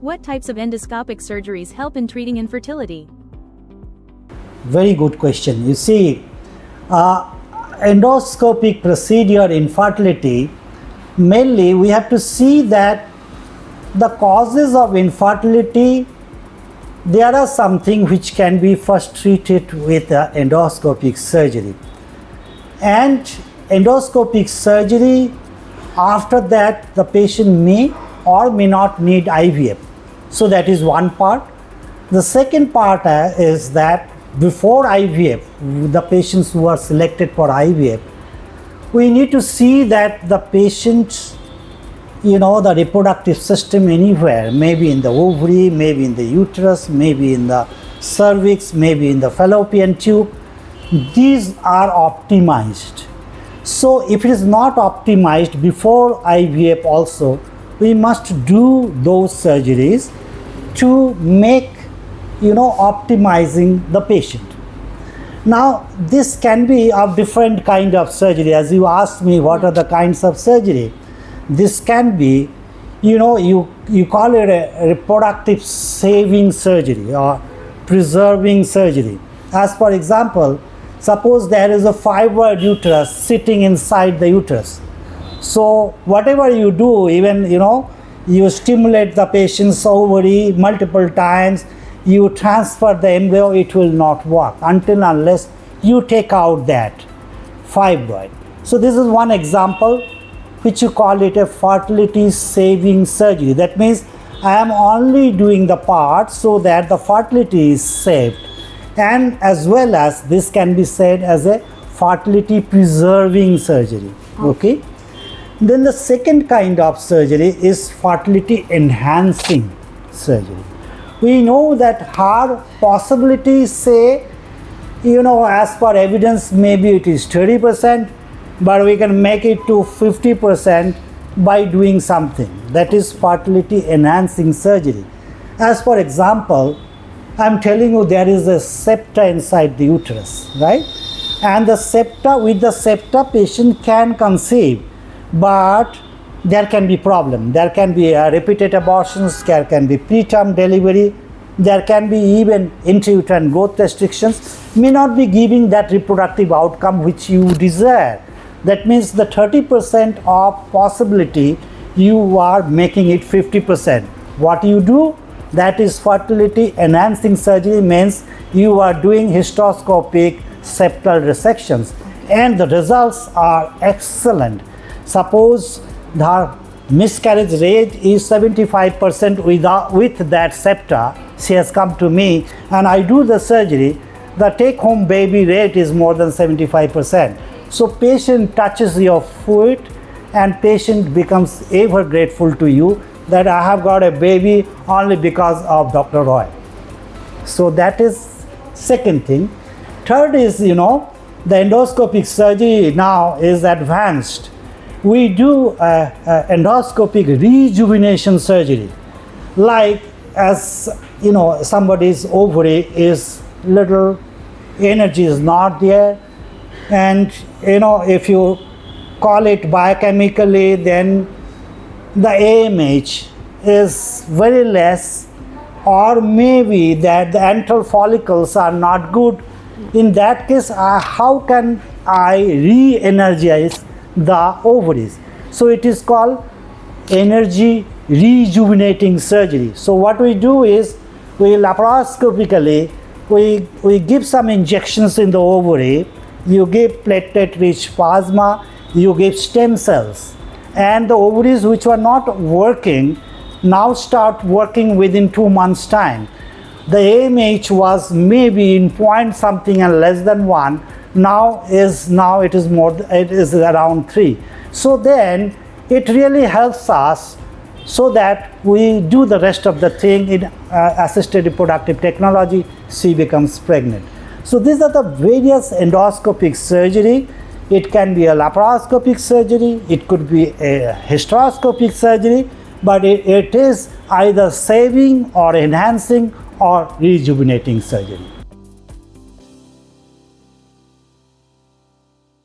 What types of endoscopic surgeries help in treating infertility? Very good question. You see, endoscopic procedure infertility, mainly we have to see that the causes of infertility, there are something which can be first treated with endoscopic surgery. And endoscopic surgery, after that the patient may or may not need IVF. So that is one part. The second part is that before IVF, the patients who are selected for IVF, we need to see that the patient, the reproductive system anywhere, maybe in the ovary, maybe in the uterus, maybe in the cervix, maybe in the fallopian tube, these are optimized. So if it is not optimized before IVF also, we must do those surgeries to make optimizing the patient. Now this can be a different kind of surgery. As you asked me what are the kinds of surgery, this can be, you call it a reproductive saving surgery or preserving surgery. As for example, suppose there is a fibroid uterus sitting inside the uterus. So whatever you do, even you stimulate the patient's ovary multiple times, you transfer the embryo, it will not work unless you take out that fibroid. So this is one example which you call it a fertility saving surgery. That means I am only doing the part so that the fertility is saved, and as well as this can be said as a fertility preserving surgery. Okay. Then the second kind of surgery is fertility enhancing surgery. We know that her possibilities say, as per evidence, maybe it is 30%, but we can make it to 50% by doing something. That is fertility enhancing surgery. As for example, I'm telling you there is a septa inside the uterus, right? And with the septa patient can conceive, but there can be problem. There can be repeated abortions, there can be preterm delivery, there can be even intrauterine growth restrictions, may not be giving that reproductive outcome which you desire. That means the 30% of possibility, you are making it 50%. What you do? That is fertility enhancing surgery, means you are doing hysteroscopic septal resections and the results are excellent. Suppose the miscarriage rate is 75% with that septa, she has come to me and I do the surgery, the take-home baby rate is more than 75%. So patient touches your foot and patient becomes ever grateful to you that I have got a baby only because of Dr. Roy. So that is second thing. Third is, the endoscopic surgery now is advanced. We do endoscopic rejuvenation surgery. Like as somebody's ovary is little, energy is not there, and if you call it biochemically, then the AMH is very less, or maybe that the antral follicles are not good. In that case, how can I re-energize the ovaries? So it is called energy rejuvenating surgery. So what we do is, we laparoscopically, we give some injections in the ovary, you give platelet rich plasma, you give stem cells, and the ovaries which were not working now start working within 2 months time. The AMH was maybe in point something and less than 1, now it is around 3. So then it really helps us so that we do the rest of the thing in assisted reproductive technology, she becomes pregnant. So these are the various endoscopic surgery. It can be a laparoscopic surgery, it could be a hysteroscopic surgery, but it is either saving or enhancing or rejuvenating surgery.